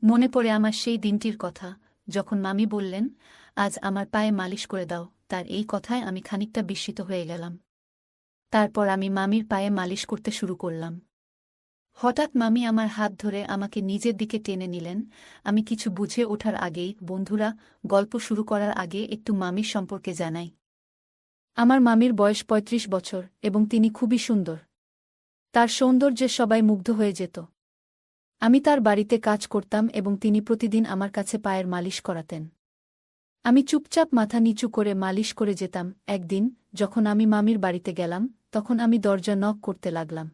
মনে পড়ে আমার সেই দিনটির কথা, যখন মামি বললেন, আজ আমার পায়ে মালিশ করে দাও। তার এই কথায় আমি খানিকটা বিস্মিত হয়ে গেলাম। তারপর আমি মামির পায়ে মালিশ করতে শুরু করলাম। হঠাৎ মামি আমার হাত ধরে আমাকে নিজের দিকে টেনে নিলেন। আমি কিছু বুঝে ওঠার আগেই, বন্ধুরা, গল্প শুরু করার আগে একটু মামির সম্পর্কে জানাই। আমার মামির বয়স ৩৫ বছর এবং তিনি খুবই সুন্দর। তার সৌন্দর্যে সবাই মুগ্ধ হয়ে যেত। আমি তার বাড়িতে কাজ করতাম এবং তিনি প্রতিদিন আমার কাছে পায়ের মালিশ করাতেন। আমি চুপচাপ মাথা নিচু করে মালিশ করে যেতাম। একদিন যখন আমি মামির বাড়িতে গেলাম, তখন আমি দরজা নক করতে লাগলাম।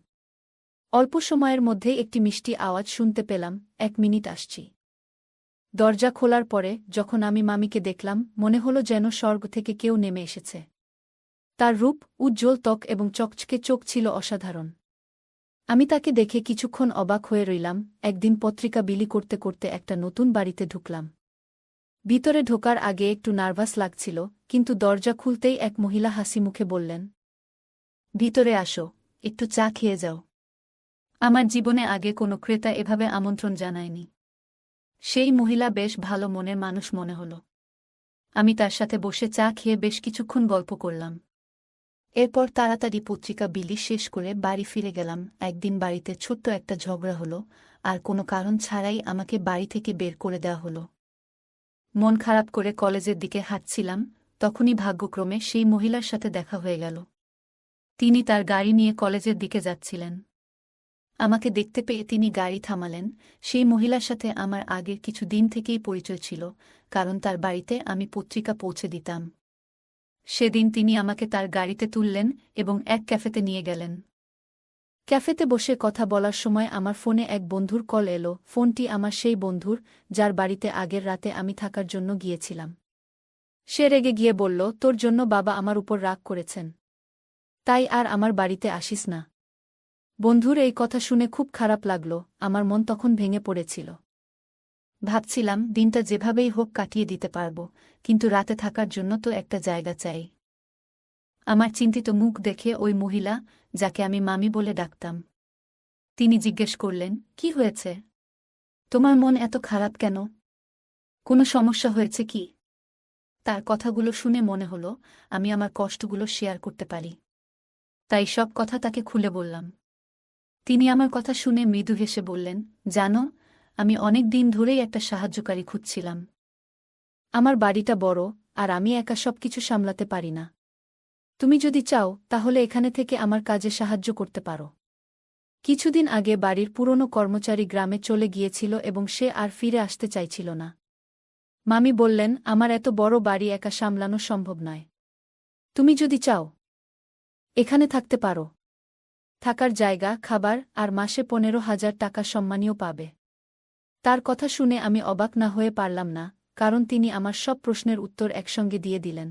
অল্প সময়ের মধ্যেই একটি মিষ্টি আওয়াজ শুনতে পেলাম, ১ মিনিট আসছি। দরজা খোলার পরে যখন আমি মামিকে দেখলাম, মনে হলো যেন স্বর্গ থেকে কেউ নেমে এসেছে। তার রূপ, উজ্জ্বল ত্বক এবং চকচকে চোখ ছিল অসাধারণ। আমি তাকে দেখে কিছুক্ষণ অবাক হয়ে রইলাম। একদিন পত্রিকা বিলি করতে করতে একটা নতুন বাড়িতে ঢুকলাম। ভিতরে ঢোকার আগে একটু নার্ভাস লাগছিল, কিন্তু দরজা খুলতেই এক মহিলা হাসি মুখে বললেন, ভিতরে আসো, একটু চা খেয়ে যাও। আমার জীবনে আগে কোনো ক্রেতা এভাবে আমন্ত্রণ জানায়নি। সেই মহিলা বেশ ভালো মনের মানুষ মনে হল। আমি তার সাথে বসে চা খেয়ে বেশ কিছুক্ষণ গল্প করলাম। এরপর তাড়াতাড়ি পত্রিকা বিলি শেষ করে বাড়ি ফিরে গেলাম। একদিন বাড়িতে ছোট্ট একটা ঝগড়া হলো, আর কোনো কারণ ছাড়াই আমাকে বাড়ি থেকে বের করে দেওয়া হলো। মন খারাপ করে কলেজের দিকে হাঁটছিলাম, তখনই ভাগ্যক্রমে সেই মহিলার সাথে দেখা হয়ে গেল। তিনি তার গাড়ি নিয়ে কলেজের দিকে যাচ্ছিলেন। আমাকে দেখতে পেয়ে তিনি গাড়ি থামালেন। সেই মহিলার সাথে আমার আগের কিছু দিন থেকেই পরিচয় ছিল, কারণ তার বাড়িতে আমি পত্রিকা পৌঁছে দিতাম। সেদিন তিনি আমাকে তার গাড়িতে তুললেন এবং এক ক্যাফেতে নিয়ে গেলেন। ক্যাফেতে বসে কথা বলার সময় আমার ফোনে এক বন্ধুর কল এলো। ফোনটি আমার সেই বন্ধুর, যার বাড়িতে আগের রাতে আমি থাকার জন্য গিয়েছিলাম। সে রেগে গিয়ে বলল, তোর জন্য বাবা আমার উপর রাগ করেছেন, তাই আর আমার বাড়িতে আসিস না। বন্ধুর এই কথা শুনে খুব খারাপ লাগল। আমার মন তখন ভেঙে পড়েছিল। ভাবছিলাম দিনটা যেভাবেই হোক কাটিয়ে দিতে পারব, কিন্তু রাতে থাকার জন্য তো একটা জায়গা চাই। আমার চিন্তিত মুখ দেখে ওই মহিলা, যাকে আমি মামি বলে ডাকতাম, তিনি জিজ্ঞেস করলেন, কি হয়েছে? তোমার মন এত খারাপ কেন? কোনো সমস্যা হয়েছে কি? তার কথাগুলো শুনে মনে হলো আমি আমার কষ্টগুলো শেয়ার করতে পারি। তাই সব কথা তাকে খুলে বললাম। তিনি আমার কথা শুনে মৃদু হেসে বললেন, জানো, আমি অনেক দিন ধরেই একটা সাহায্যকারী খুঁজছিলাম। আমার বাড়িটা বড়, আর আমি একা সবকিছু সামলাতে পারি না। তুমি যদি চাও তাহলে এখানে থেকে আমার কাজে সাহায্য করতে পারো। কিছুদিন আগে বাড়ির পুরনো কর্মচারী গ্রামে চলে গিয়েছিল এবং সে আর ফিরে আসতে চাইছিল না। মামি বললেন, আমার এত বড় বাড়ি একা সামলানো সম্ভব নয়। তুমি যদি চাও এখানে থাকতে পারো। থাকার জায়গা, খাবার আর মাসে ১৫,০০০ টাকা সম্মানীয় পাবে। তার কথা শুনে আমি অবাক না হয়ে পারলাম না, কারণ তিনি আমার সব প্রশ্নের উত্তর একসঙ্গে দিয়ে দিলেন।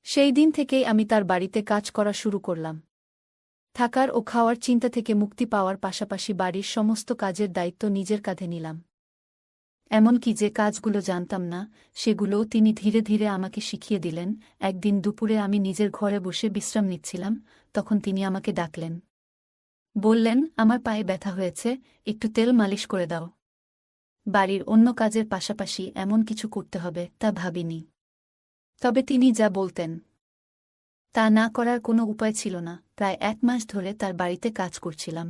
সেই দিন থেকেই আমি তার বাড়িতে কাজ করা শুরু করলাম। থাকার ও খাওয়ার চিন্তা থেকে মুক্তি পাওয়ার পাশাপাশি বাড়ির সমস্ত কাজের দায়িত্ব নিজের কাঁধে নিলাম। এমনকি যে কাজগুলো জানতাম না, সেগুলোও তিনি ধীরে ধীরে আমাকে শিখিয়ে দিলেন। একদিন দুপুরে আমি নিজের ঘরে বসে বিশ্রাম নিচ্ছিলাম, তখন তিনি আমাকে ডাকলেন। বললেন, আমার পায়ে ব্যথা হয়েছে, একটু তেল মালিশ করে দাও। বাড়ির অন্য কাজের পাশাপাশি এমন কিছু করতে হবে তা ভাবিনি। তবে তিনি যা বলতেন তা না করার কোনো উপায় ছিল না। প্রায় ১ মাস ধরে তার বাড়িতে কাজ করছিলাম।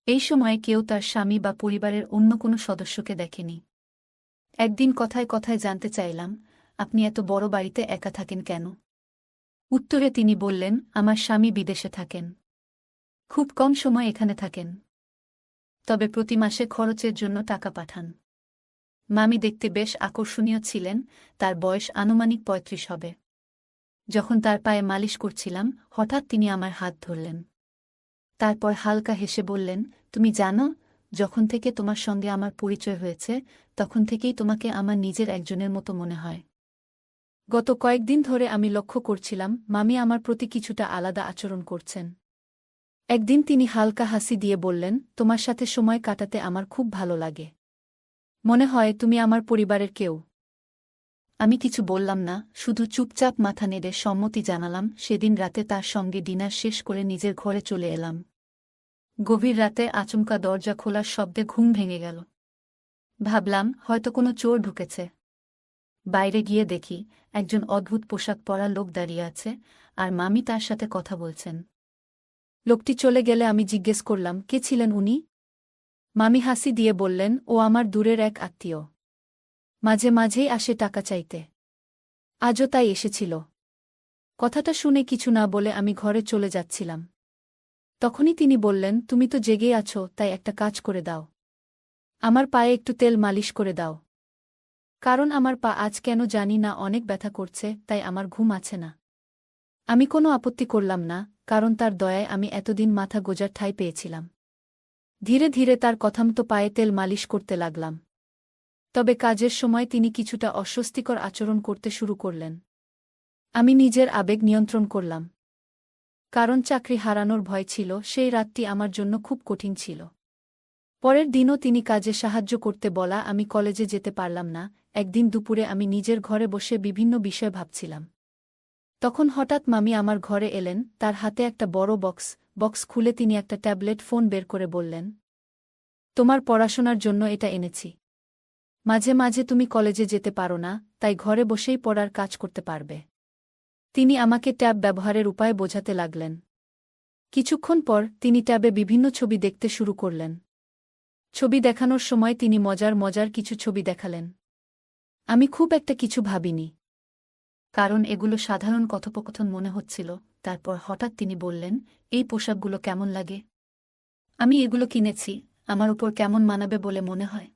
এই সময়ে কেউ তার স্বামী বা পরিবারের অন্য কোনো সদস্যকে দেখেনি। একদিন কথায় কথায় জানতে চাইলাম, আপনি এত বড় বাড়িতে একা থাকেন কেন? উত্তরে তিনি বললেন, আমার স্বামী বিদেশে থাকেন। খুব কম সময় এখানে থাকেন, তবে প্রতি মাসে খরচের জন্য টাকা পাঠান। মামি দেখতে বেশ আকর্ষণীয় ছিলেন, তার বয়স আনুমানিক ৩৫ হবে। যখন তার পায়ে মালিশ করছিলাম, হঠাৎ তিনি আমার হাত ধরলেন। তারপর হালকা হেসে বললেন, তুমি জানো, যখন থেকে তোমার সঙ্গে আমার পরিচয় হয়েছে, তখন থেকেই তোমাকে আমার নিজের একজনের মতো মনে হয়। গত কয়েকদিন ধরে আমি লক্ষ্য করছিলাম মামি আমার প্রতি কিছুটা আলাদা আচরণ করছেন। একদিন তিনি হালকা হাসি দিয়ে বললেন, তোমার সাথে সময় কাটাতে আমার খুব ভালো লাগে। মনে হয় তুমি আমার পরিবারের কেউ। আমি কিছু বললাম না, শুধু চুপচাপ মাথা নেড়ে সম্মতি জানালাম। সেদিন রাতে তার সঙ্গে ডিনার শেষ করে নিজের ঘরে চলে এলাম। গভীর রাতে আচমকা দরজা খোলার শব্দে ঘুম ভেঙে গেল। ভাবলাম হয়তো কোনো চোর ঢুকেছে। বাইরে গিয়ে দেখি একজন অদ্ভুত পোশাক পরা লোক দাঁড়িয়ে আছে, আর মামি তার সাথে কথা বলছেন। লোকটি চলে গেলে আমি জিজ্ঞেস করলাম, কে ছিলেন উনি? মামি হাসি দিয়ে বললেন, ও আমার দূরের এক আত্মীয়। মাঝে মাঝেই আসে টাকা চাইতে। আজও তাই এসেছিল। কথাটা শুনে কিছু না বলে আমি ঘরে চলে যাচ্ছিলাম। তখনই তিনি বললেন, তুমি তো জেগেই আছো, তাই একটা কাজ করে দাও। আমার পায়ে একটু তেল মালিশ করে দাও। কারণ আমার পা আজ কেন জানি না অনেক ব্যথা করছে, তাই আমার ঘুম আছে না। আমি কোনো আপত্তি করলাম না, কারণ তার দয়ায় আমি এতদিন মাথা গোজার ঠাঁই পেয়েছিলাম। ধীরে ধীরে তার কথামতো পায়ে তেল মালিশ করতে লাগলাম। তবে কাজের সময় তিনি কিছুটা অস্বস্তিকর আচরণ করতে শুরু করলেন। আমি নিজের আবেগ নিয়ন্ত্রণ করলাম। কারণ চাকরি হারানোর ভয় ছিল, সেই রাতটি আমার জন্য খুব কঠিন ছিল। পরের দিনও তিনি কাজে সাহায্য করতে বলা আমি কলেজে যেতে পারলাম না। একদিন দুপুরে আমি নিজের ঘরে বসে বিভিন্ন বিষয় ভাবছিলাম। তখন হঠাৎ মামি আমার ঘরে এলেন, তার হাতে একটা বড় বক্স খুলে তিনি একটা ট্যাবলেট ফোন বের করে বললেন, তোমার পড়াশোনার জন্য এটা এনেছি। মাঝে মাঝে তুমি কলেজে যেতে পারো না, তাই ঘরে বসেই পড়ার কাজ করতে পারবে। তিনি আমাকে ট্যাব ব্যবহারের উপায় বোঝাতে লাগলেন। কিছুক্ষণ পর তিনি ট্যাবে বিভিন্ন ছবি দেখতে শুরু করলেন। ছবি দেখানোর সময় তিনি মজার মজার কিছু ছবি দেখালেন। আমি খুব একটা কিছু ভাবিনি, কারণ এগুলো সাধারণ কথোপকথন মনে হচ্ছিল। তারপর হঠাৎ তিনি বললেন, এই পোশাকগুলো কেমন লাগে? আমি এগুলো কিনেছি, আমার উপর কেমন মানাবে বলে মনে হয়?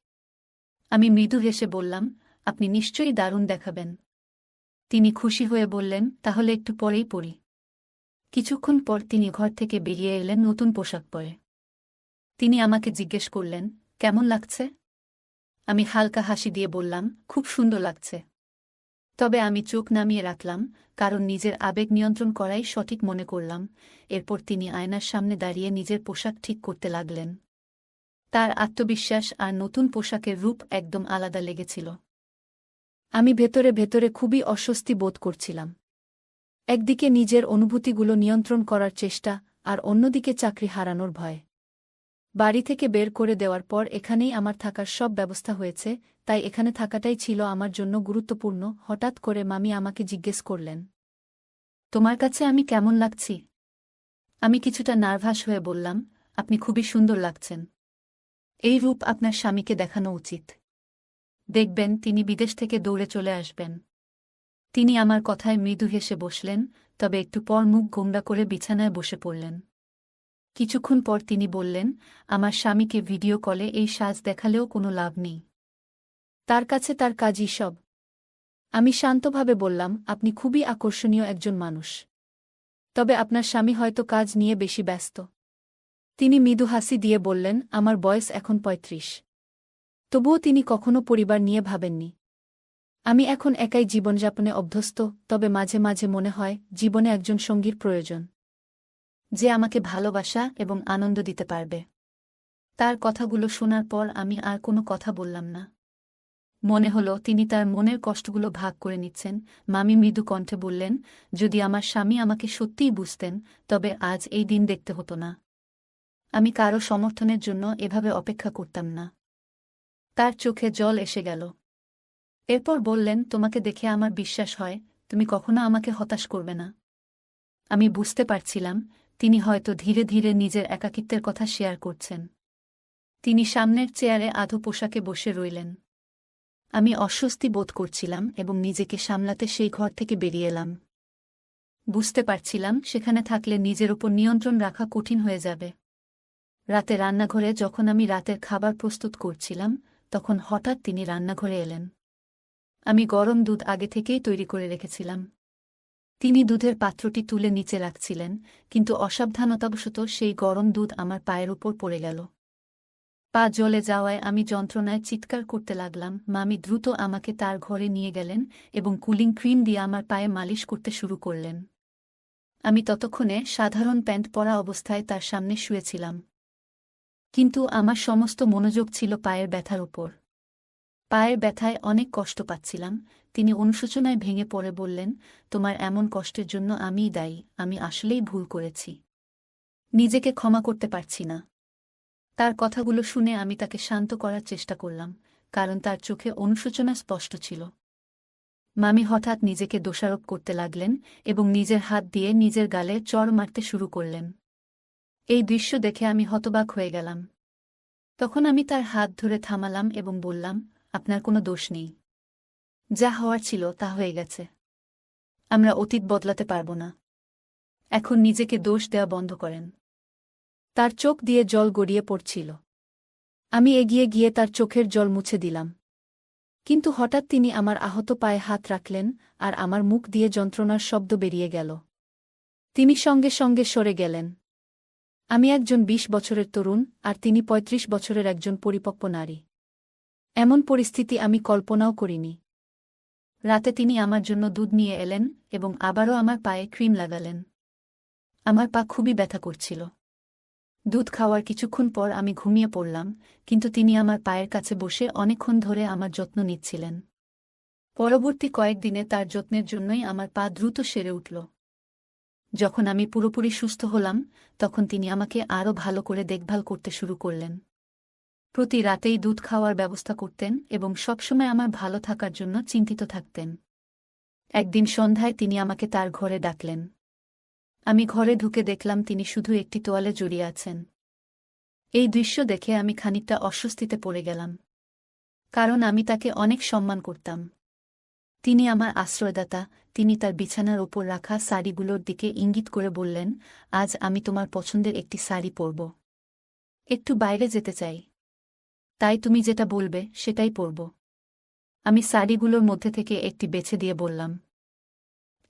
আমি মৃদু হেসে বললাম, আপনি নিশ্চয়ই দারুণ দেখাবেন। তিনি খুশি হয়ে বললেন, তাহলে একটু পরেই পরি। কিছুক্ষণ পর তিনি ঘর থেকে বেরিয়ে এলেন নতুন পোশাক পরে। তিনি আমাকে জিজ্ঞেস করলেন, কেমন লাগছে? আমি হালকা হাসি দিয়ে বললাম, খুব সুন্দর লাগছে। তবে আমি চোখ নামিয়ে রাখলাম, কারণ নিজের আবেগ নিয়ন্ত্রণ করাই সঠিক মনে করলাম। এরপর তিনি আয়নার সামনে দাঁড়িয়ে নিজের পোশাক ঠিক করতে লাগলেন। তার আত্মবিশ্বাস আর নতুন পোশাকের রূপ একদম আলাদা লেগেছিল। আমি ভেতরে ভেতরে খুবই অস্বস্তি বোধ করছিলাম। একদিকে নিজের অনুভূতিগুলো নিয়ন্ত্রণ করার চেষ্টা, আর অন্যদিকে চাকরি হারানোর ভয়। বাড়ি থেকে বের করে দেওয়ার পর এখানেই আমার থাকার সব ব্যবস্থা হয়েছে, তাই এখানে থাকাটাই ছিল আমার জন্য গুরুত্বপূর্ণ। হঠাৎ করে মামি আমাকে জিজ্ঞেস করলেন, তোমার কাছে আমি কেমন লাগছি? আমি কিছুটা নার্ভাস হয়ে বললাম, আপনি খুবই সুন্দর লাগছেন। এই রূপ আপনার স্বামীকে দেখানো উচিত। দেখবেন তিনি বিদেশ থেকে দৌড়ে চলে আসবেন। তিনি আমার কথায় মৃদু হেসে বসলেন, তবে একটু পর মুখ গোমড়া করে বিছানায় বসে পড়লেন। কিছুক্ষণ পর তিনি বললেন, আমার স্বামীকে ভিডিও কলে এই সাজ দেখালেও কোনো লাভ নেই। তার কাছে তার কাজই সব। আমি শান্তভাবে বললাম, আপনি খুবই আকর্ষণীয় একজন মানুষ। তবে আপনার স্বামী হয়তো কাজ নিয়ে বেশি ব্যস্ত। তিনি মৃদু হাসি দিয়ে বললেন, আমার বয়স এখন ৩৫। তবুও তিনি কখনো পরিবার নিয়ে ভাবেননি। আমি এখন একাই জীবনযাপনে অভ্যস্ত, তবে মাঝে মাঝে মনে হয় জীবনে একজন সঙ্গীর প্রয়োজন, যে আমাকে ভালোবাসা এবং আনন্দ দিতে পারবে। তার কথাগুলো শোনার পর আমি আর কোনো কথা বললাম না। মনে হলো তিনি তার মনের কষ্টগুলো ভাগ করে নিচ্ছেন। মামি মৃদু কণ্ঠে বললেন, যদি আমার স্বামী আমাকে সত্যিই বুঝতেন, তবে আজ এই দিন দেখতে হতো না। আমি কারো সমর্থনের জন্য এভাবে অপেক্ষা করতাম না। তার চোখে জল এসে গেল। এরপর বললেন, তোমাকে দেখে আমার বিশ্বাস হয় তুমি কখনো আমাকে হতাশ করবে না। আমি বুঝতে পারছিলাম তিনি হয়তো ধীরে ধীরে নিজের একাকিত্বের কথা শেয়ার করছেন। তিনি সামনের চেয়ারে আধো পোশাকে বসে রইলেন। আমি অস্বস্তি বোধ করছিলাম এবং নিজেকে সামলাতে সেই ঘর থেকে বেরিয়ে এলাম। বুঝতে পারছিলাম সেখানে থাকলে নিজের ওপর নিয়ন্ত্রণ রাখা কঠিন হয়ে যাবে। রাতে রান্নাঘরে যখন আমি রাতের খাবার প্রস্তুত করছিলাম, তখন হঠাৎ তিনি রান্নাঘরে এলেন। আমি গরম দুধ আগে থেকেই তৈরি করে রেখেছিলাম। তিনি দুধের পাত্রটি তুলে নিচে রাখছিলেন, কিন্তু অসাবধানতাবশত সেই গরম দুধ আমার পায়ের উপর পড়ে গেল। পা জ্বলে যাওয়ায় আমি যন্ত্রণায় চিৎকার করতে লাগলাম। মামি দ্রুত আমাকে তার ঘরে নিয়ে গেলেন এবং কুলিং ক্রিম দিয়ে আমার পায়ে মালিশ করতে শুরু করলেন। আমি ততক্ষণে সাধারণ প্যান্ট পরা অবস্থায় তার সামনে শুয়েছিলাম। কিন্তু আমার সমস্ত মনোযোগ ছিল পায়ের ব্যথার উপর। পায়ের ব্যথায় অনেক কষ্ট পাচ্ছিলাম। তিনি অনুশোচনায় ভেঙে পড়ে বললেন, তোমার এমন কষ্টের জন্য আমিই দায়ী। আমি আসলেই ভুল করেছি। নিজেকে ক্ষমা করতে পারছি না। তার কথাগুলো শুনে আমি তাকে শান্ত করার চেষ্টা করলাম, কারণ তার চোখে অনুশোচনা স্পষ্ট ছিল। মামি হঠাৎ নিজেকে দোষারোপ করতে লাগলেন এবং নিজের হাত দিয়ে নিজের গালে চড় মারতে শুরু করলেন। এই দৃশ্য দেখে আমি হতবাক হয়ে গেলাম। তখন আমি তার হাত ধরে থামালাম এবং বললাম, আপনার কোনো দোষ নেই। যা হওয়ার ছিল তা হয়ে গেছে। আমরা অতীত বদলাতে পারব না। এখন নিজেকে দোষ দেওয়া বন্ধ করেন। তার চোখ দিয়ে জল গড়িয়ে পড়ছিল। আমি এগিয়ে গিয়ে তার চোখের জল মুছে দিলাম। কিন্তু হঠাৎ তিনি আমার আহত পায়ে হাত রাখলেন আর আমার মুখ দিয়ে যন্ত্রণার শব্দ বেরিয়ে গেল। তিনি সঙ্গে সঙ্গে সরে গেলেন। আমি একজন ২০ বছরের তরুণ আর তিনি ৩৫ বছরের একজন পরিপক্ব নারী। এমন পরিস্থিতি আমি কল্পনাও করিনি। রাতে তিনি আমার জন্য দুধ নিয়ে এলেন এবং আবারও আমার পায়ে ক্রিম লাগালেন। আমার পা খুবই ব্যথা করছিল। দুধ খাওয়ার কিছুক্ষণ পর আমি ঘুমিয়ে পড়লাম, কিন্তু তিনি আমার পায়ের কাছে বসে অনেকক্ষণ ধরে আমার যত্ন নিচ্ছিলেন। পরবর্তী কয়েকদিনে তার যত্নের জন্যই আমার পা দ্রুত সেরে উঠল। যখন আমি পুরোপুরি সুস্থ হলাম, তখন তিনি আমাকে আরও ভালো করে দেখভাল করতে শুরু করলেন। প্রতি রাতেই দুধ খাওয়ার ব্যবস্থা করতেন এবং সবসময় আমার ভালো থাকার জন্য চিন্তিত থাকতেন। একদিন সন্ধ্যায় তিনি আমাকে তার ঘরে ডাকলেন। আমি ঘরে ঢুকে দেখলাম তিনি শুধু একটি তোয়ালে জড়িয়ে আছেন। এই দৃশ্য দেখে আমি খানিকটা অস্বস্তিতে পড়ে গেলাম, কারণ আমি তাকে অনেক সম্মান করতাম। তিনি আমার আশ্রয়দাতা। তিনি তার বিছানার ওপর রাখা শাড়িগুলোর দিকে ইঙ্গিত করে বললেন, আজ আমি তোমার পছন্দের একটি শাড়ি পরব। একটু বাইরে যেতে চাই, তাই তুমি যেটা বলবে সেটাই পরব। আমি শাড়িগুলোর মধ্যে থেকে একটি বেছে দিয়ে বললাম,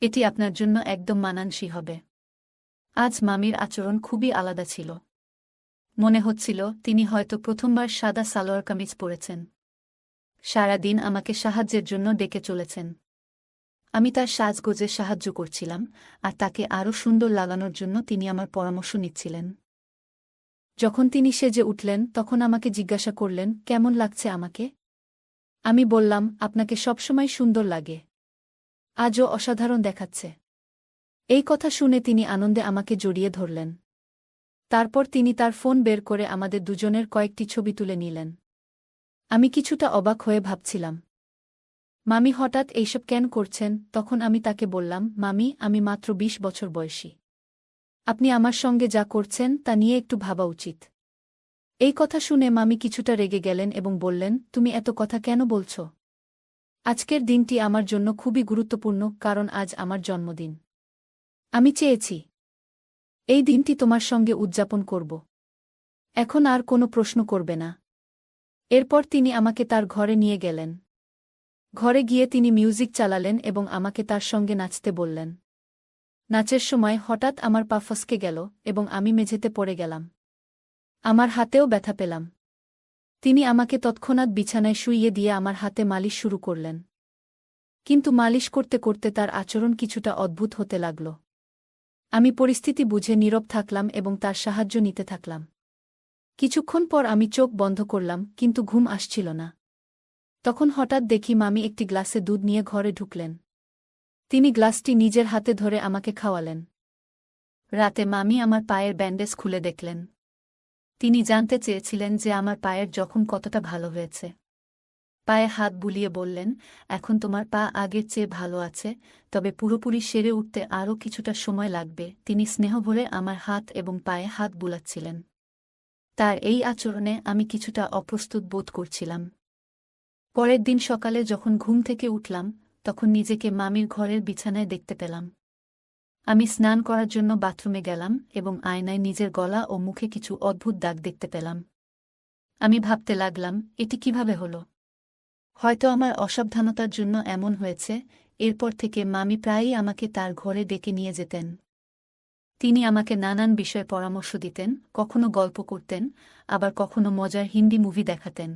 এটি আপনার জন্য একদম মানানসই হবে। আজ মামির আচরণ খুবই আলাদা ছিল। মনে হচ্ছিল তিনি হয়তো প্রথমবার সাদা সালোয়ার কামিজ পরেছেন। সারা দিন আমাকে সাহায্যের জন্য ডেকে চলেছেন। আমি তার সাজগোজে সাহায্য করছিলাম, আর তাকে আরও সুন্দর লাগানোর জন্য তিনি আমার পরামর্শ নিচ্ছিলেন। যখন তিনি সেজে উঠলেন, তখন আমাকে জিজ্ঞাসা করলেন, কেমন লাগছে আমাকে? আমি বললাম, আপনাকে সবসময় সুন্দর লাগে। আজও অসাধারণ দেখাচ্ছে। এই কথা শুনে তিনি আনন্দে আমাকে জড়িয়ে ধরলেন। তারপর তিনি তার ফোন বের করে আমাদের দুজনের কয়েকটি ছবি তুলে নিলেন। আমি কিছুটা অবাক হয়ে ভাবছিলাম, মামি হঠাৎ এইসব কেন করছেন? তখন আমি তাকে বললাম, মামি, আমি মাত্র ২০ বছর বয়সী। আপনি আমার সঙ্গে যা করছেন তা নিয়ে একটু ভাবা উচিত। এই কথা শুনে মামি কিছুটা রেগে গেলেন এবং বললেন, তুমি এত কথা কেন বলছ? আজকের দিনটি আমার জন্য খুবই গুরুত্বপূর্ণ, কারণ আজ আমার জন্মদিন। আমি চেয়েছি এই দিনটি তোমার সঙ্গে উদযাপন করব। এখন আর কোনো প্রশ্ন করবে না। এরপর তিনি আমাকে তার ঘরে নিয়ে গেলেন। ঘরে গিয়ে তিনি মিউজিক চালালেন এবং আমাকে তার সঙ্গে নাচতে বললেন। নাচের সময় হঠাৎ আমার পা ফসকে গেল এবং আমি মেঝেতে পড়ে গেলাম। আমার হাতেও ব্যথা পেলাম। তিনি আমাকে তৎক্ষণাৎ বিছানায় শুইয়ে দিয়ে আমার হাতে মালিশ শুরু করলেন। কিন্তু মালিশ করতে করতে তার আচরণ কিছুটা অদ্ভুত হতে লাগল। আমি পরিস্থিতি বুঝে নীরব থাকলাম এবং তার সাহায্য নিতে থাকলাম। কিছুক্ষণ পর আমি চোখ বন্ধ করলাম, কিন্তু ঘুম আসছিল না। তখন হঠাৎ দেখি মামি একটি গ্লাসে দুধ নিয়ে ঘরে ঢুকলেন। তিনি গ্লাসটি নিজের হাতে ধরে আমাকে খাওয়ালেন। রাতে মামি আমার পায়ের ব্যান্ডেজ খুলে দেখলেন। তিনি জানতে চেয়েছিলেন যে আমার পায়ের জখম কতটা ভালো হয়েছে। পায়ে হাত বুলিয়ে বললেন, এখন তোমার পা আগের চেয়ে ভালো আছে, তবে পুরোপুরি সেরে উঠতে আরও কিছুটা সময় লাগবে। তিনি স্নেহভরে আমার হাত এবং পায়ে হাত বুলাচ্ছিলেন। তার এই আচরণে আমি কিছুটা অপ্রস্তুত বোধ করছিলাম। পরের দিন সকালে যখন ঘুম থেকে উঠলাম, তখন নিজেকে মামির ঘরের বিছানায় দেখতে পেলাম। আমি স্নান করার জন্য বাথরুমে গেলাম এবং আয়নায় নিজের গলা ও মুখে কিছু অদ্ভুত দাগ দেখতে পেলাম। আমি ভাবতে লাগলাম, এটি কিভাবে হলো? হয়তো আমার অসাবধানতার জন্য এমন হয়েছে। এরপর থেকে মামি প্রায়ই আমাকে তার ঘরে ডেকে নিয়ে যেতেন। তিনি আমাকে নানান বিষয়ে পরামর্শ দিতেন, কখনো গল্প করতেন, আবার কখনো মজার হিন্দি মুভি দেখাতেন।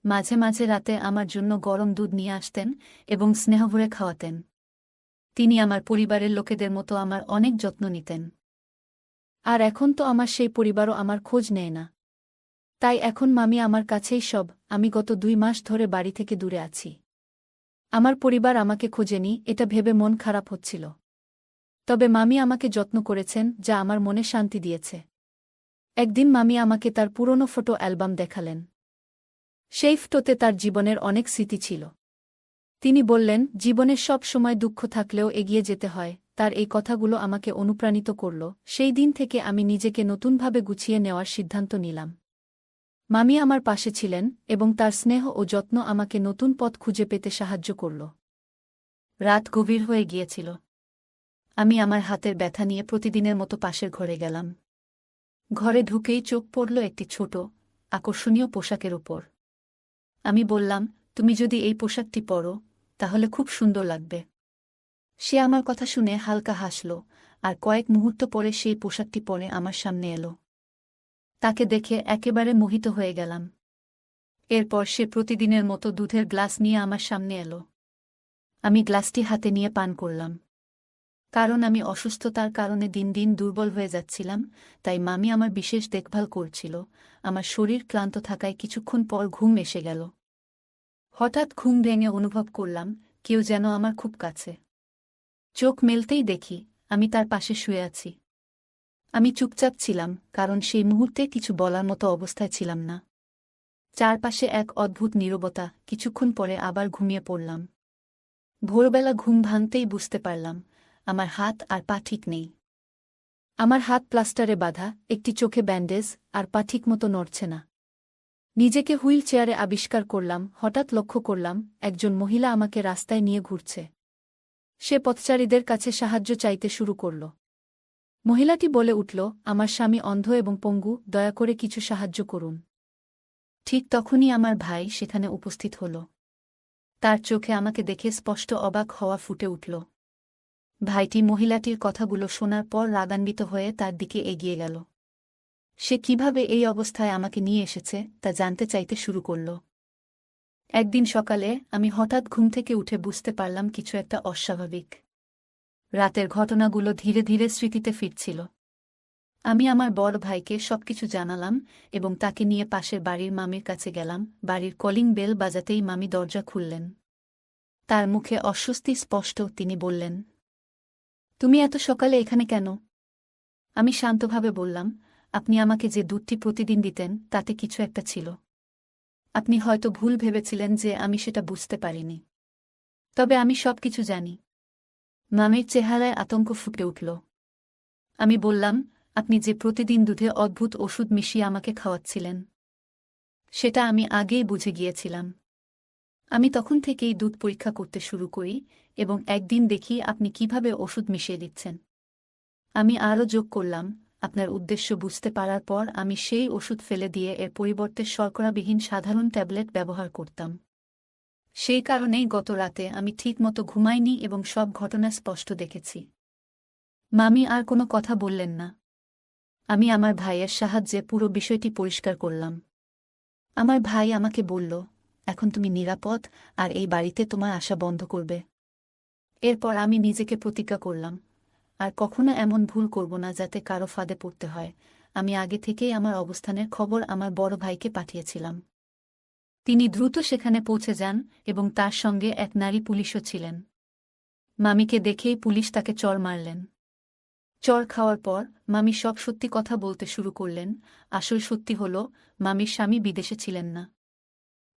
মাঝে মাঝে রাতে আমার জন্য গরম দুধ নিয়ে আসতেন এবং স্নেহভরে খাওয়াতেন। তিনি আমার পরিবারের লোকেদের মতো আমার অনেক যত্ন নিতেন। আর এখন তো আমার সেই পরিবারও আমার খোঁজ নেয় না। তাই এখন মামি আমার কাছেই সব। আমি গত ২ মাস ধরে বাড়ি থেকে দূরে আছি। আমার পরিবার আমাকে খোঁজেনি, এটা ভেবে মন খারাপ হচ্ছিল। তবে মামি আমাকে যত্ন করেছেন, যা আমার মনে শান্তি দিয়েছে। একদিন মামি আমাকে তার পুরনো ফটো অ্যালবাম দেখালেন। সেই ফটোতে তার জীবনের অনেক স্মৃতি ছিল। তিনি বললেন, জীবনের সব সময় দুঃখ থাকলেও এগিয়ে যেতে হয়। তার এই কথাগুলো আমাকে অনুপ্রাণিত করল। সেই দিন থেকে আমি নিজেকে নতুনভাবে গুছিয়ে নেওয়ার সিদ্ধান্ত নিলাম। মামি আমার পাশে ছিলেন এবং তার স্নেহ ও যত্ন আমাকে নতুন পথ খুঁজে পেতে সাহায্য করল। রাত গভীর হয়ে গিয়েছিল। আমি আমার হাতের ব্যথা নিয়ে প্রতিদিনের মতো পাশের ঘরে গেলাম। ঘরে ঢুকেই চোখ পড়ল একটি ছোট, আকর্ষণীয় পোশাকের উপর। আমি বললাম, তুমি যদি এই পোশাকটি পরো তাহলে খুব সুন্দর লাগবে। সে আমার কথা শুনে হালকা হাসল, আর কয়েক মুহূর্ত পরে সেই পোশাকটি পরে আমার সামনে এলো। তাকে দেখে একেবারে মোহিত হয়ে গেলাম। এরপর সে প্রতিদিনের মতো দুধের গ্লাস নিয়ে আমার সামনে এলো। আমি গ্লাসটি হাতে নিয়ে পান করলাম। কারণ আমি অসুস্থতার কারণে দিন দিন দুর্বল হয়ে যাচ্ছিলাম, তাই মামি আমার বিশেষ দেখভাল করছিল। আমার শরীর ক্লান্ত থাকায় কিছুক্ষণ পর ঘুম এসে গেল। হঠাৎ ঘুম ভেঙে অনুভব করলাম কেউ যেন আমার খুব কাছে। চোখ মেলতেই দেখি আমি তার পাশে শুয়ে আছি। আমি চুপচাপ ছিলাম, কারণ সেই মুহূর্তে কিছু বলার মতো অবস্থায় ছিলাম না। চারপাশে এক অদ্ভুত নীরবতা। কিছুক্ষণ পরে আবার ঘুমিয়ে পড়লাম। ভোরবেলা ঘুম ভাঙতেই বুঝতে পারলাম আমার হাত আর পা ঠিক নেই। আমার হাত প্লাস্টারে বাঁধা, একটি চোখে ব্যান্ডেজ, আর পা ঠিকমতো নড়ছে না। নিজেকে হুইল চেয়ারে আবিষ্কার করলাম। হঠাৎ লক্ষ্য করলাম একজন মহিলা আমাকে রাস্তায় নিয়ে ঘুরছে। সে পথচারীদের কাছে সাহায্য চাইতে শুরু করল। মহিলাটি বলে উঠল, আমার স্বামী অন্ধ এবং পঙ্গু, দয়া করে কিছু সাহায্য করুন। ঠিক তখনই আমার ভাই সেখানে উপস্থিত হল। তার চোখে আমাকে দেখে স্পষ্ট অবাক হওয়া ফুটে উঠল। ভাইটি মহিলাটির কথাগুলো শোনার পর রাগান্বিত হয়ে তার দিকে এগিয়ে গেল। সে কিভাবে এই অবস্থায় আমাকে নিয়ে এসেছে তা জানতে চাইতে শুরু করল। একদিন সকালে আমি হঠাৎ ঘুম থেকে উঠে বুঝতে পারলাম কিছু একটা অস্বাভাবিক। রাতের ঘটনাগুলো ধীরে ধীরে স্মৃতিতে ফিরছিল। আমি আমার বড় ভাইকে সবকিছু জানালাম এবং তাকে নিয়ে পাশের বাড়ির মামির কাছে গেলাম। বাড়ির কলিং বেল বাজাতেই মামি দরজা খুললেন। তার মুখে অস্বস্তি স্পষ্ট। তিনি বললেন, তুমি এত সকালে এখানে কেন? আমি শান্তভাবে বললাম, আপনি আমাকে যে দুধটি প্রতিদিন দিতেন তাতে কিছু একটা ছিল। আপনি হয়তো ভুল ভেবেছিলেন যে আমি সেটা বুঝতে পারিনি। তবে আমি সবকিছু জানি। মামির চেহারায় আতঙ্ক ফুটে উঠল। আমি বললাম, আপনি যে প্রতিদিন দুধে অদ্ভুত ওষুধ মিশিয়ে আমাকে খাওয়াচ্ছিলেন সেটা আমি আগেই বুঝে গিয়েছিলাম। আমি তখন থেকেই দুধ পরীক্ষা করতে শুরু করি এবং একদিন দেখি আপনি কিভাবে ওষুধ মিশিয়ে দিচ্ছেন। আমি আরও যোগ করলাম, আপনার উদ্দেশ্য বুঝতে পারার পর আমি সেই ওষুধ ফেলে দিয়ে এর পরিবর্তে শর্করাবিহীন সাধারণ ট্যাবলেট ব্যবহার করতাম। সেই কারণেই গত রাতে আমি ঠিকমতো ঘুমাইনি এবং সব ঘটনা স্পষ্ট দেখেছি। মামি আর কোনো কথা বললেন না। আমি আমার ভাইয়ের সাহায্যে পুরো বিষয়টি পরিষ্কার করলাম। আমার ভাই আমাকে বলল, এখন তুমি নিরাপদ আর এই বাড়িতে তোমার আসা বন্ধ করবে। এরপর আমি নিজেকে প্রতিজ্ঞা করলাম, আর কখনো এমন ভুল করব না যাতে কারো ফাঁদে পড়তে হয়। আমি আগে থেকেই আমার অবস্থানের খবর আমার বড় ভাইকে পাঠিয়েছিলাম। তিনি দ্রুত সেখানে পৌঁছে যান এবং তার সঙ্গে এক নারী পুলিশও ছিলেন। মামিকে দেখেই পুলিশ তাকে চড় মারলেন। চড় খাওয়ার পর মামি সব সত্যি কথা বলতে শুরু করলেন। আসল সত্যি হল, মামির স্বামী বিদেশে ছিলেন না।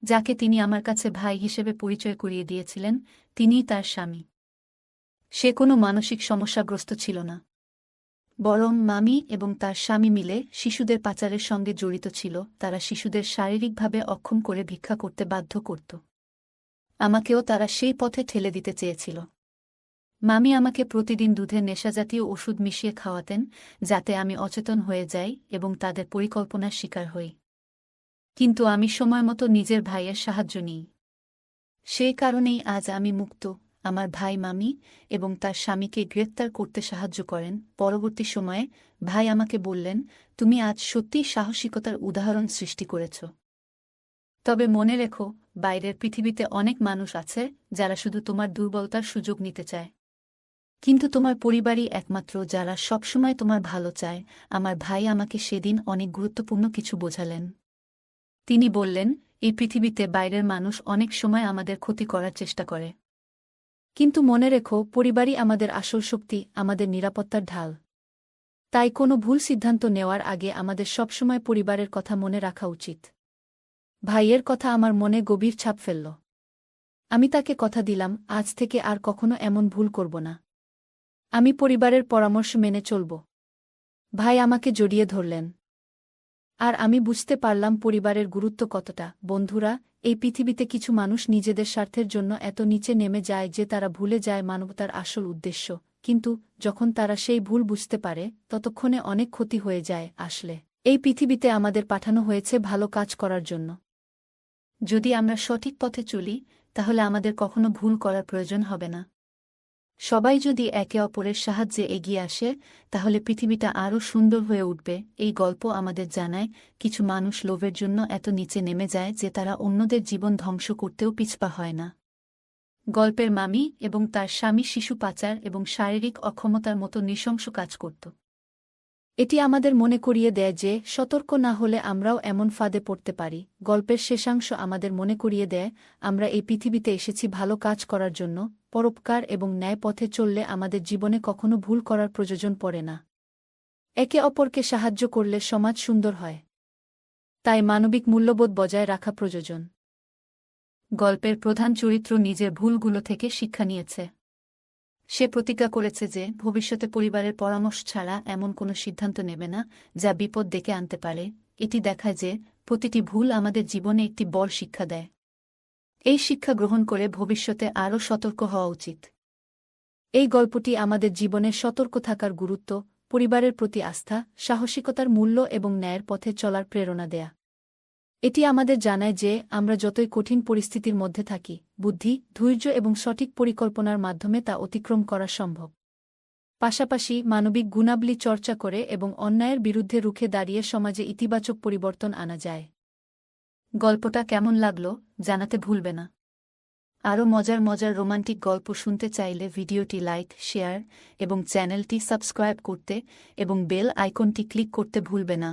যাকে তিনি আমার কাছে ভাই হিসেবে পরিচয় করিয়ে দিয়েছিলেন তিনিই তার স্বামী। সে কোনো মানসিক সমস্যাগ্রস্ত ছিল না, বরং মামি এবং তার স্বামী মিলে শিশুদের পাচারের সঙ্গে জড়িত ছিল। তারা শিশুদের শারীরিকভাবে অক্ষম করে ভিক্ষা করতে বাধ্য করত। আমাকেও তারা সেই পথে ঠেলে দিতে চেয়েছিল। মামি আমাকে প্রতিদিন দুধে নেশাজাতীয় ওষুধ মিশিয়ে খাওয়াতেন যাতে আমি অচেতন হয়ে যাই এবং তাদের পরিকল্পনার শিকার হই। কিন্তু আমি সময়মতো নিজের ভাইয়ের সাহায্য নিই। সেই কারণেই আজ আমি মুক্ত। আমার ভাই মামি এবং তার স্বামীকে গ্রেপ্তার করতে সাহায্য করেন। পরবর্তী সময়ে ভাই আমাকে বললেন, তুমি আজ সত্যিই সাহসিকতার উদাহরণ সৃষ্টি করেছ। তবে মনে রেখো, বাইরের পৃথিবীতে অনেক মানুষ আছে যারা শুধু তোমার দুর্বলতার সুযোগ নিতে চায়। কিন্তু তোমার পরিবারই একমাত্র যারা সবসময় তোমার ভালো চায়। আমার ভাই আমাকে সেদিন অনেক গুরুত্বপূর্ণ কিছু বোঝালেন। তিনি বললেন, এই পৃথিবীতে বাইরের মানুষ অনেক সময় আমাদের ক্ষতি করার চেষ্টা করে, কিন্তু মনে রেখো, পরিবারই আমাদের আসল শক্তি, আমাদের নিরাপত্তার ঢাল। তাই কোনো ভুল সিদ্ধান্ত নেওয়ার আগে আমাদের সবসময় পরিবারের কথা মনে রাখা উচিত। ভাইয়ের কথা আমার মনে গভীর ছাপ ফেলল। আমি তাকে কথা দিলাম, আজ থেকে আর কখনো এমন ভুল করব না। আমি পরিবারের পরামর্শ মেনে চলব। ভাই আমাকে জড়িয়ে ধরলেন। আর আমি বুঝতে পারলাম পরিবারের গুরুত্ব কতটা। বন্ধুরা, এই পৃথিবীতে কিছু মানুষ নিজেদের স্বার্থের জন্য এত নিচে নেমে যায় যে তারা ভুলে যায় মানবতার আসল উদ্দেশ্য। কিন্তু যখন তারা সেই ভুল বুঝতে পারে, ততক্ষণে অনেক ক্ষতি হয়ে যায়। আসলে এই পৃথিবীতে আমাদের পাঠানো হয়েছে ভালো কাজ করার জন্য। যদি আমরা সঠিক পথে চলি, তাহলে আমাদের কখনো ভুল করার প্রয়োজন হবে না। সবাই যদি একে অপরের সাহায্যে এগিয়ে আসে, তাহলে পৃথিবীটা আরও সুন্দর হয়ে উঠবে। এই গল্প আমাদের জানায়, কিছু মানুষ লোভের জন্য এত নিচে নেমে যায় যে তারা অন্যদের জীবন ধ্বংস করতেও পিছপা হয় না। গল্পের মামি এবং তার স্বামী শিশু পাচার এবং শারীরিক অক্ষমতার মতো নৃশংস কাজ করত। এটি আমাদের মনে করিয়ে দেয় যে সতর্ক না হলে আমরাও এমন ফাঁদে পড়তে পারি। গল্পের শেষাংশ আমাদের মনে করিয়ে দেয়, আমরা এই পৃথিবীতে এসেছি ভালো কাজ করার জন্য। পরোপকার এবং ন্যায় পথে চললে আমাদের জীবনে কখনো ভুল করার প্রয়োজন পড়ে না। একে অপরকে সাহায্য করলে সমাজ সুন্দর হয়। তাই মানবিক মূল্যবোধ বজায় রাখা প্রয়োজন। গল্পের প্রধান চরিত্র নিজের ভুলগুলো থেকে শিক্ষা নিয়েছে। সে প্রতিজ্ঞা করেছে যে ভবিষ্যতে পরিবারের পরামর্শ ছাড়া এমন কোনো সিদ্ধান্ত নেবে না যা বিপদ ডেকে আনতে পারে। এটি দেখায় যে প্রতিটি ভুল আমাদের জীবনে একটি বড় শিক্ষা দেয়। এই শিক্ষা গ্রহণ করে ভবিষ্যতে আরও সতর্ক হওয়া উচিত। এই গল্পটি আমাদের জীবনে সতর্ক থাকার গুরুত্ব, পরিবারের প্রতি আস্থা, সাহসিকতার মূল্য এবং ন্যায়ের পথে চলার প্রেরণা দেয়া। এটি আমাদের জানায় যে আমরা যতই কঠিন পরিস্থিতির মধ্যে থাকি, বুদ্ধি, ধৈর্য এবং সঠিক পরিকল্পনার মাধ্যমে তা অতিক্রম করা সম্ভব। পাশাপাশি মানবিক গুণাবলী চর্চা করে এবং অন্যায়ের বিরুদ্ধে রুখে দাঁড়িয়ে সমাজে ইতিবাচক পরিবর্তন আনা যায়। গল্পটা কেমন লাগলো জানাতে ভুলবে না। আরও মজার মজার রোমান্টিক গল্প শুনতে চাইলে ভিডিওটি লাইক, শেয়ার এবং চ্যানেলটি সাবস্ক্রাইব করতে এবং বেল আইকনটি ক্লিক করতে ভুলবে না।